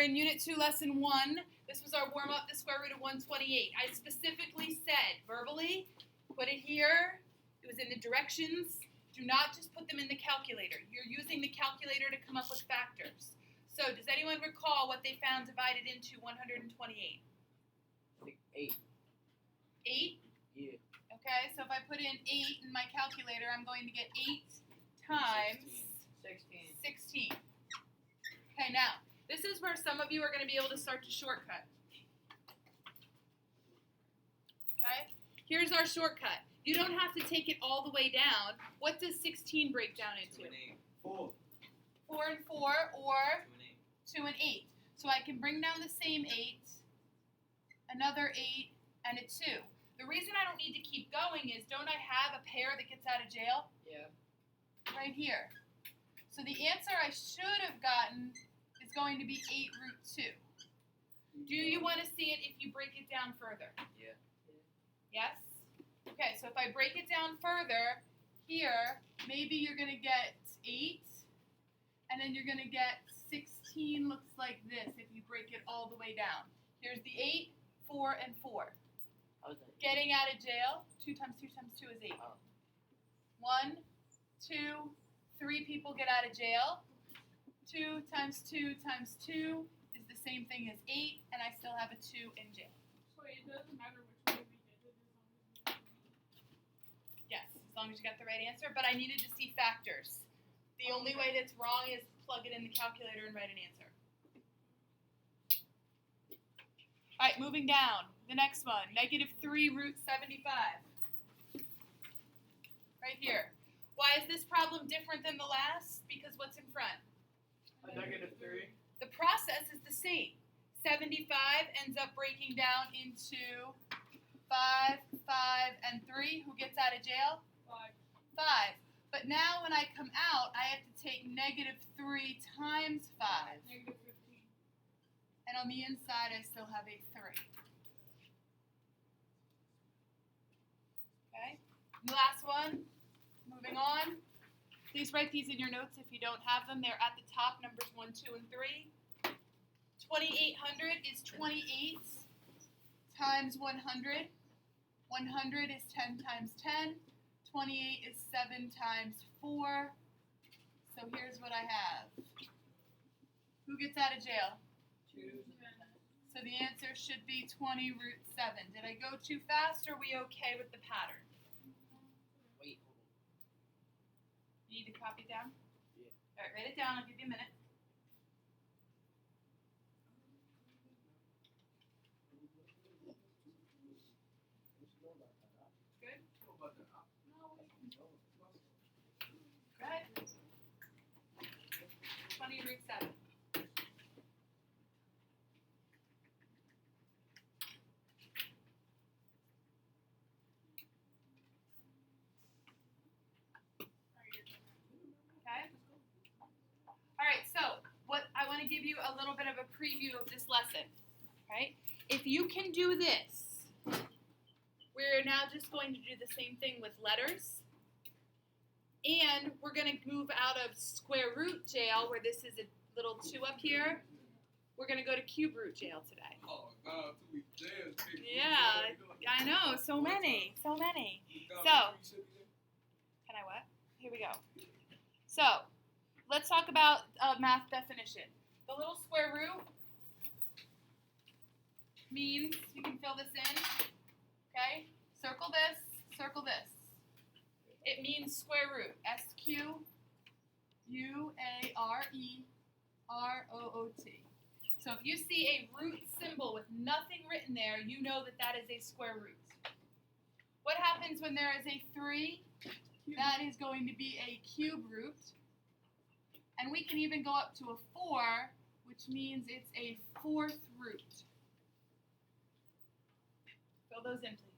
We're in Unit 2, Lesson 1. This was our warm-up, the square root of 128. I specifically said, verbally, put it here. It was in the directions. Do not just put them in the calculator. You're using the calculator to come up with factors. So, does anyone recall what they found divided into 128? 8. 8? Yeah. Okay, so if I put in 8 in my calculator, I'm going to get 8 times 16. Okay, now, this is where some of you are going to be able to start to shortcut. Okay, here's our shortcut. You don't have to take it all the way down. What does 16 break down into? 2 and 8. 4. 4 and 4, or 2 and 8. 2 and 8. So I can bring down the same 8, another 8, and a 2. The reason I don't need to keep going is, don't I have a pair that gets out of jail? Yeah. Right here. So the answer I should have gotten is going to be 8 root 2. Do you want to see it if you break it down further? Yeah. Yes? Okay, so if I break it down further, here, maybe you're going to get 8, and then you're going to get 16 looks like this if you break it all the way down. Here's the 8, 4, and 4. Getting out of jail, 2 times 2 times 2 is 8. 1, 2, 3 people get out of jail. 2 times 2 times 2 is the same thing as 8, and I still have a 2 in jail. So it doesn't matter which way we did it, as long as we Yes, as long as you got the right answer, but I needed to see factors. The only way that's wrong is plug it in the calculator and write an answer. All right, moving down. The next one, -3 root 75. Right here. Why is this problem different than the last? Because what's in front? -3. The process is the same. 75 ends up breaking down into 5, 5, and 3. Who gets out of jail? 5. 5. But now when I come out, I have to take -3 times 5. -15. And on the inside, I still have a 3. Okay? And the last one, moving on. Please write these in your notes if you don't have them. They're at the top, numbers 1, 2, and 3. 2800 is 28 times 100. 100 is 10 times 10. 28 is 7 times 4. So here's what I have. Who gets out of jail? 2. So the answer should be 20 root 7. Did I go too fast, or are we okay with the pattern? Wait. You need to copy it down? Yeah. All right, write it down. I'll give you a minute. Good? Good. 20 root 7. Okay? All right, so I want to give you a little bit of a preview of this lesson. Right? If you can do this, we're now just going to do the same thing with letters. And we're going to move out of square root jail, where this is a little 2 up here. We're going to go to cube root jail today. Oh, God, too many jails. Yeah, I know. So many. So many. So, can I what? Here we go. So, let's talk about math definition. The little square root means, you can fill this in, okay? Circle this, circle this. It means square root, SQUAREROOT. So if you see a root symbol with nothing written there, you know that that is a square root. What happens when there is a 3? That is going to be a cube root. And we can even go up to a 4, which means it's a 4th root. Fill those in, please.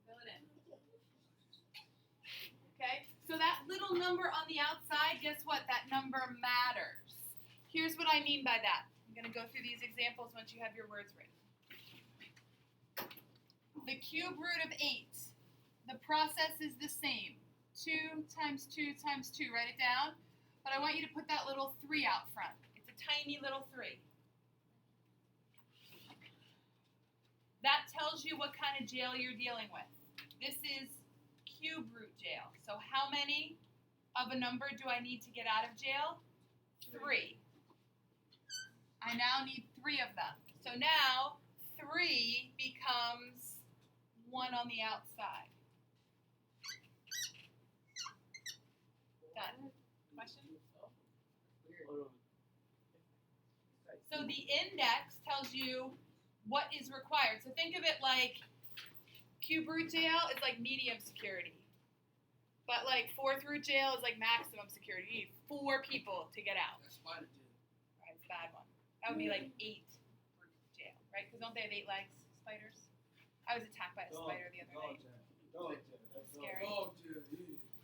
Fill it in. Okay, so that little number on the outside, guess what? That number matters. Here's what I mean by that. I'm going to go through these examples once you have your words written. The cube root of 8 Process is the same. 2 times 2 times 2. Write it down. But I want you to put that little 3 out front. It's a tiny little 3. That tells you what kind of jail you're dealing with. This is cube root jail. So how many of a number do I need to get out of jail? 3. I now need 3 of them. So now 3 becomes 1 on the outside. Done. Question? So the index tells you what is required. So think of it like cube root jail is like medium security. But like 4th root jail is like maximum security. You need 4 people to get out. That's spider jail. Right, it's a bad one. That would be like 8 for jail, right? Because don't they have 8 legs, spiders? I was attacked by a spider the other night. Dog Scary.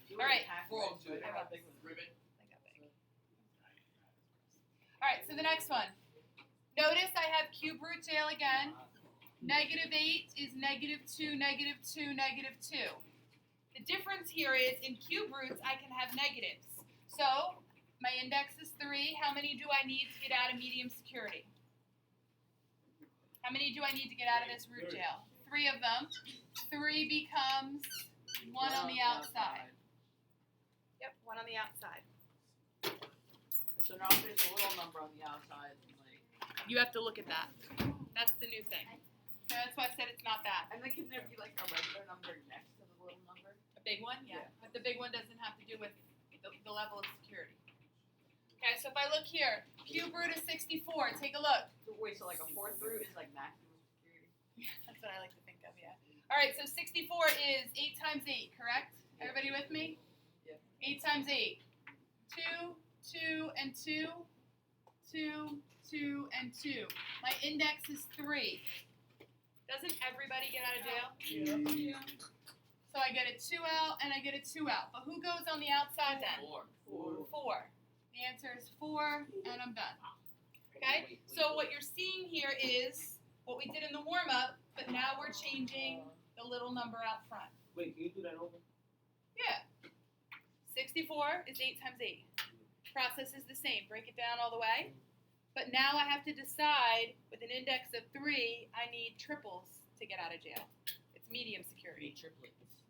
jail. All right. Frog jail. I was. Ribbit. Like that big. All right, so the next one. Notice I have cube root jail again. -8 is -2, -2, -2. The difference here is in cube roots, I can have negatives. So my index is 3. How many do I need to get out of medium security? How many do I need to get out of this root jail? 3 of them. 3 becomes 1 on the outside. Yep, 1 on the outside. So now if there's a little number on the outside, like, You have to look at that. That's the new thing. So that's why I said it's not that. and then can there be like a regular number next to the little number? A big one? Yeah. But the big one doesn't have to do with the level of security. Okay, so if I look here, cube root of 64, take a look. So wait, so like a 4th root is like maximum security? That's what I like to think of, yeah. All right, so 64 is 8 times 8, correct? Everybody with me? Yeah. 8 times 8. 2, 2, and 2. 2, 2, and 2. My index is 3. Doesn't everybody get out of jail? Yeah. So I get a 2 out and I get a 2 out. But who goes on the outside then? 4. The answer is 4, and I'm done. Okay? So what you're seeing here is what we did in the warm-up, but now we're changing the little number out front. Wait, can you do that over? Yeah. 64 is 8 times 8. Process is the same. Break it down all the way. But now I have to decide, with an index of 3, I need triples to get out of jail. It's medium security. Triplets.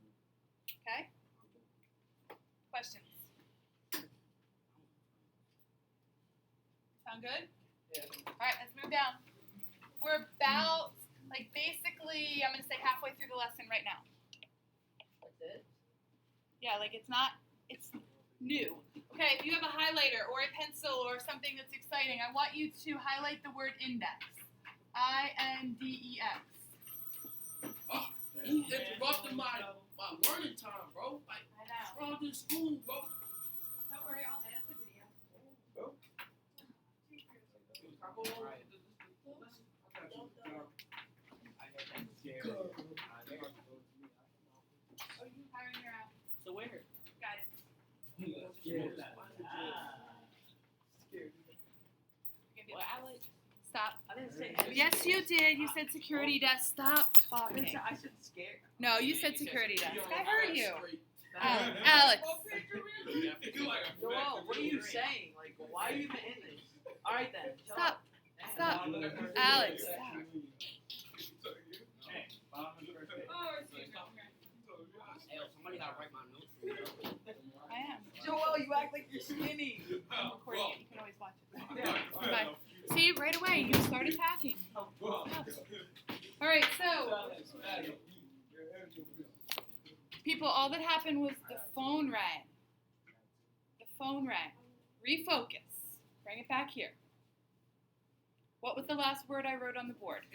Okay? Questions? Sound good? Yeah. All right, let's move down. We're about, like, basically, I'm going to say halfway through the lesson right now. That's it? Yeah, like, it's new. Okay, if you have a highlighter or a pencil or something that's exciting, I want you to highlight the word index. I-N-D-E-X. He interrupted my learning time, bro. Like, I know. what's wrong with school, bro? Don't worry, I'll edit the video. Oh, you hiring your out. So where? Got it. Well, Alex. Stop. I didn't say Yes, you did. You said security desk. Stop talking. I said scared. No, you said security desk. I heard you. Bad. Alex. Joel, what are you saying? Like, why are you even in this? All right then. Shut Stop. up. Stop. Alex. Stop. Oh, excuse me. Hey, somebody gotta write my notes for me. I am. Joel, you act like you're skinny. I'm recording it. You can always watch it. Yeah. Bye. See, right away, you start attacking. All right, so, people, all that happened was the phone rang. The phone rang. Refocus. Bring it back here. What was the last word I wrote on the board?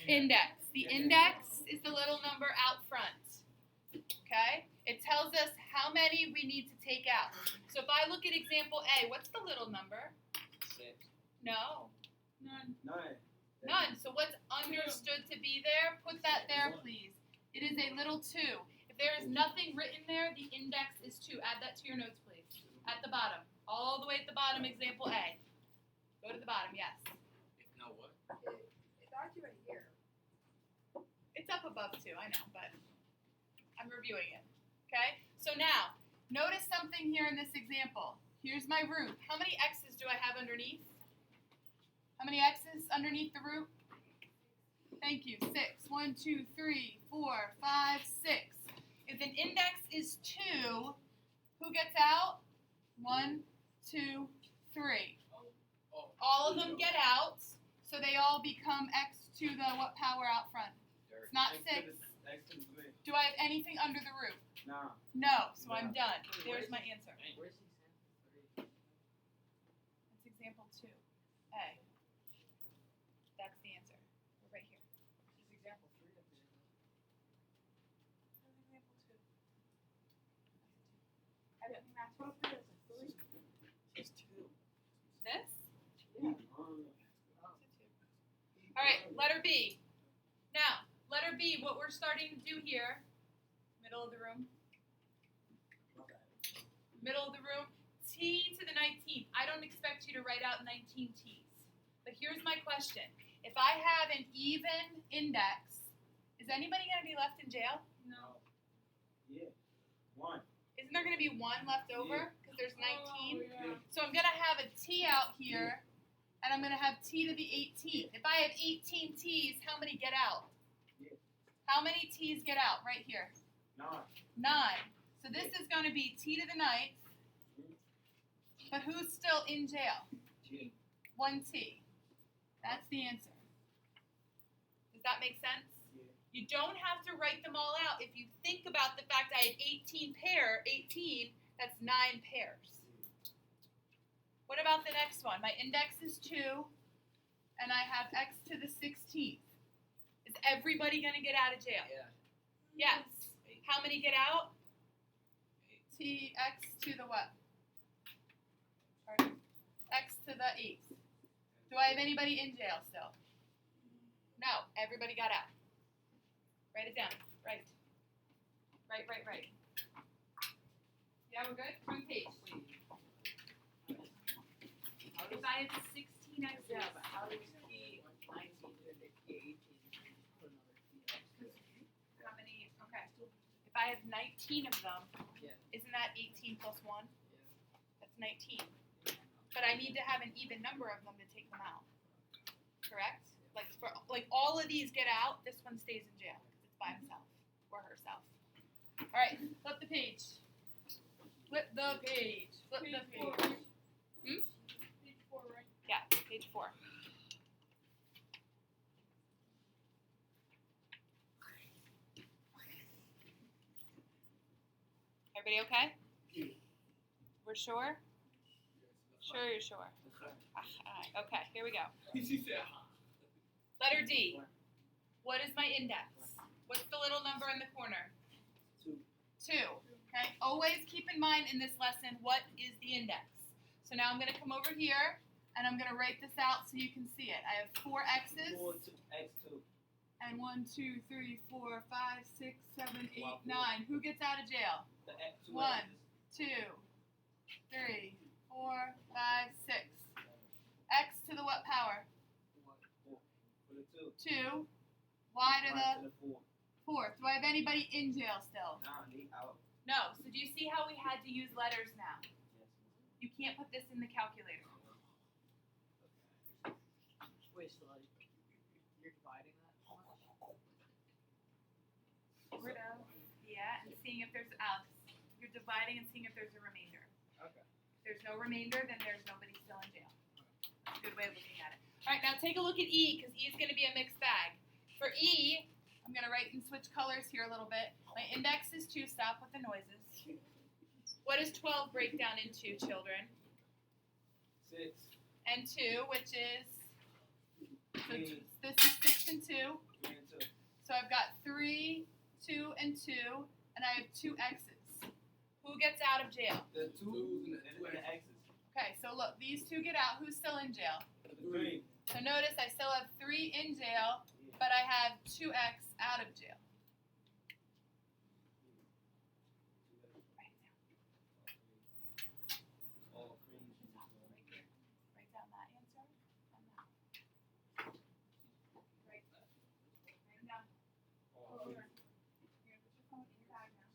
Index. The index is the little number out front. Okay? It tells us how many we need to take out. So if I look at example A, what's the little number? 6. No. None. 9. None. So what's understood to be there? Put that there, please. It is a little 2. If there is nothing written there, the index is 2. Add that to your notes, please. At the bottom. All the way at the bottom, example A. Go to the bottom, yes. No, what? It's actually right here. It's up above, too, I know, but I'm reviewing it. Okay? So now, notice something here in this example. Here's my root. How many x's do I have underneath? How many x's underneath the root? Thank you. 6. 1, 2, 3, 4, 5, 6. If an index is 2, who gets out? 1, 2, 3. All of them get out, so they all become x to the what power out front? It's not 6. Do I have anything under the root? No. No, so I'm done. There's my answer. Where's That's example 2A. That's the answer. We're right here. Example 3 up there. That's example 2. Everything matches. It's 2. This? Yeah. All right, letter B. Now, letter B, what we're starting to do here, middle of the room, t to the 19th. I don't expect you to write out 19 t's. But here's my question. If I have an even index, is anybody going to be left in jail? No. Yeah. 1. Isn't there going to be 1 left over? Because there's 19. Oh, yeah. So I'm going to have a t out here, and I'm going to have t to the 18th. If I have 18 t's, how many get out? Yeah. How many t's get out right here? 9. 9. So this is going to be t to the 9th. But who's still in jail? T. 1t. That's the answer. Does that make sense? Yeah. You don't have to write them all out. If you think about the fact I have 18, that's 9 pairs. What about the next one? My index is 2, and I have x to the 16th. Is everybody going to get out of jail? Yeah. Yes. How many get out? T, x to the what? Pardon? X to the 8th. Do I have anybody in jail still? No. Everybody got out. Write it down. Right. Yeah, we're good? Turn page. If I have 16 x's. Yeah, but how does P 19 turn to P 18 put another P X? How many? Okay. If I have 19 of them, Yeah. isn't that 18 plus 1? Yeah. That's 19. But I need to have an even number of them to take them out. Correct? Like all of these get out, this one stays in jail because it's by himself or herself. All right, flip the page. Flip the page. Flip the Page 4, page. right? Hmm? Page 4, right? Yeah, page 4. Everybody okay? We're sure? Sure you're sure. Okay, here we go. Letter D. What is my index? What's the little number in the corner? 2. 2. Okay, always keep in mind in this lesson what is the index. So now I'm going to come over here and I'm going to write this out so you can see it. I have 4 x's. 4 to x2. And 1, 2, 3, 4, 5, 6, 7, 8, Wow. 9. Who gets out of jail? The x2. 1, 2, 3, 4, 5, 6. X to the what power? 4. For the 2. 2. Y to the To the 4. 4th. Do I have anybody in jail still? Nah, they out. No. So do you see how we had to use letters now? Yes. You can't put this in the calculator. Wait, so like you're dividing that? Rid of. Yeah, and seeing if there's Alex. You're dividing and seeing if there's a remainder. Okay. If there's no remainder, then there's nobody still in jail. That's a good way of looking at it. All right, now take a look at E, because E is going to be a mixed bag. For E, I'm going to write and switch colors here a little bit. My index is 2. Stop with the noises. What does 12 break down into, children? 6. And 2, which is, so Three. this is 6 and 2. 3 and 2. So I've got 3, 2, and 2, and I have 2 x's. Who gets out of jail? The 2's and the x's. Okay, so look, these 2 get out. Who's still in jail? The 3. So notice I still have 3 in jail, but I have 2x out of jail. Write it down. All 3. Right here. Write down that answer and that. Write it down. All 3. You're gonna put your phone in your bag now.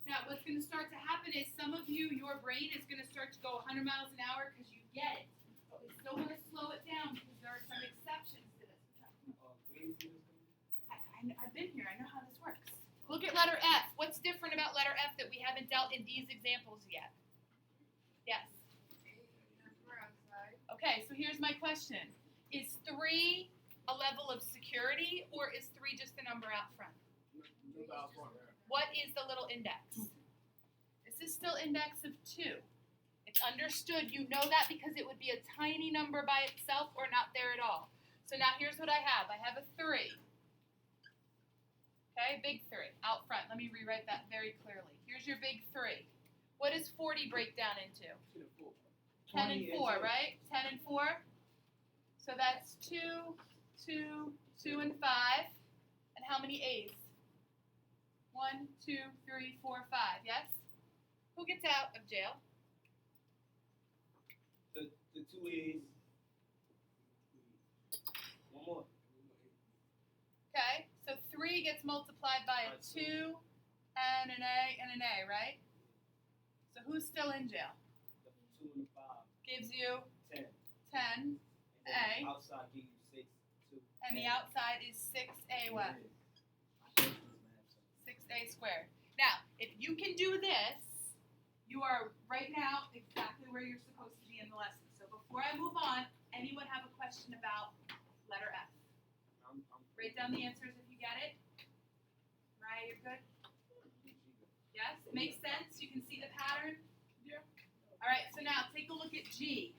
Now, what's going to start to happen is some of you, your brain is going to start to go 100 miles an hour because you get it. But we still want to slow it down because there are some exceptions to this. I've been here. I know how this works. Look at letter F. What's different about letter F that we haven't dealt in these examples yet? Yes. Okay, so here's my question. Is 3 a level of security, or is 3 just a number out front? What is the little index? This is still index of 2. It's understood. You know that because it would be a tiny number by itself or not there at all. So now here's what I have. I have a 3. Okay, big 3 out front. Let me rewrite that very clearly. Here's your big 3. What does 40 break down into? 10 and 4, right? 10 and 4. So that's 2, 2, 2, and 5. And how many A's? 1, 2, 3, 4, 5. Yes? Who gets out of jail? The 2 A's. One more. Okay, so 3 gets multiplied by a 2 and an A and an A, right? So who's still in jail? The 2 and the 5. Gives you 10. 10, And A. the outside give you 6, 2. and the outside is 6A what? 6A squared. Now, if you can do this, you are right now exactly where you're supposed to be in the lesson. So before I move on, anyone have a question about letter F? Write down the answers if you get it. Mariah, you're good? Yes? Makes sense? You can see the pattern? Yeah. All right, so now take a look at G.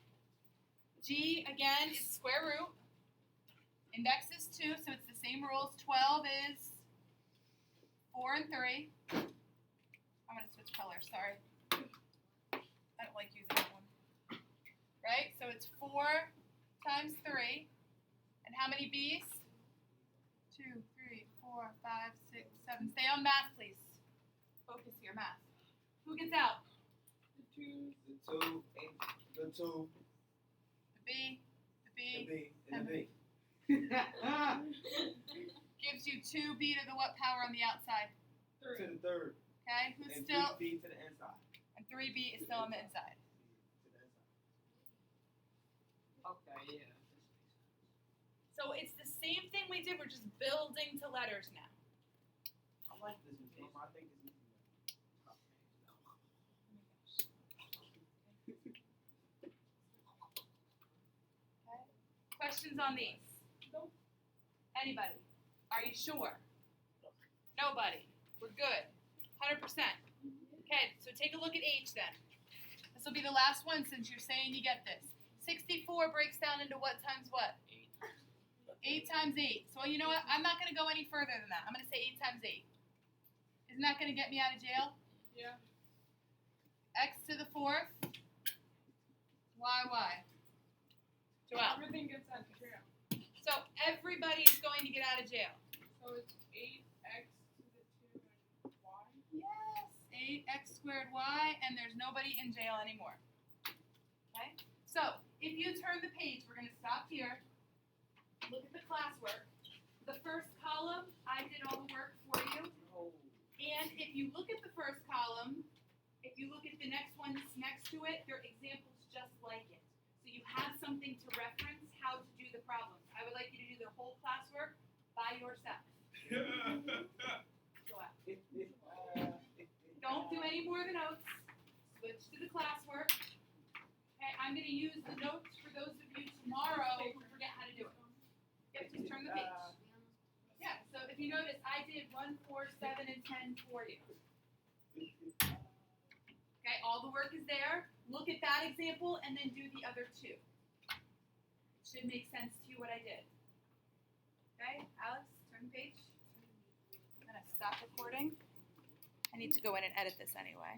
G, again, is square root. Index is 2, so it's the same rules. 12 is 4 and 3. I'm going to switch colors, sorry. I don't like using that one. Right, so it's 4 times 3. And how many B's? 2, 3, 4, 5, 6, 7. Stay on math, please. Focus here, math. Who gets out? The 2. The 2. The B, the B. The B. And the B. Gives you 2B to the what power on the outside? To the 3rd. Okay, who's And still? 3B to the inside. And 3B is still on the inside. To the inside. Okay, yeah. So it's the same thing we did. We're just building to letters now. I like this one. I think it's easy. Okay. Questions on these? Nope. Anybody? Are you sure? Nobody. We're good. 100%. Okay, so take a look at H then. This will be the last one since you're saying you get this. 64 breaks down into what times what? 8 times 8. So you know what? I'm not going to go any further than that. I'm going to say 8 times 8. Isn't that going to get me out of jail? Yeah. X to the 4th. Y. Joelle. Everything gets out of jail. So everybody is going to get out of jail. So it's 8x to the 2 and y. Yes. 8x squared y, and there's nobody in jail anymore. Okay? So if you turn the page, we're going to stop here. Look at the classwork. The first column, I did all the work for you. And if you look at the first column, if you look at the next ones next to it, they're examples just like it. So you have something to reference how to do the problems. I would like you to do the whole classwork by yourself. Go out. Don't do any more of the notes. Switch to the classwork. Okay, I'm going to use the notes for those of you tomorrow who forget how to do it. Yep, just turn the page. Yeah, so if you notice, I did 1, 4, 7, and 10 for you. Okay, all the work is there. Look at that example and then do the other 2. It should make sense to you what I did. Okay, Alex, turn the page. I'm going to stop recording. I need to go in and edit this anyway.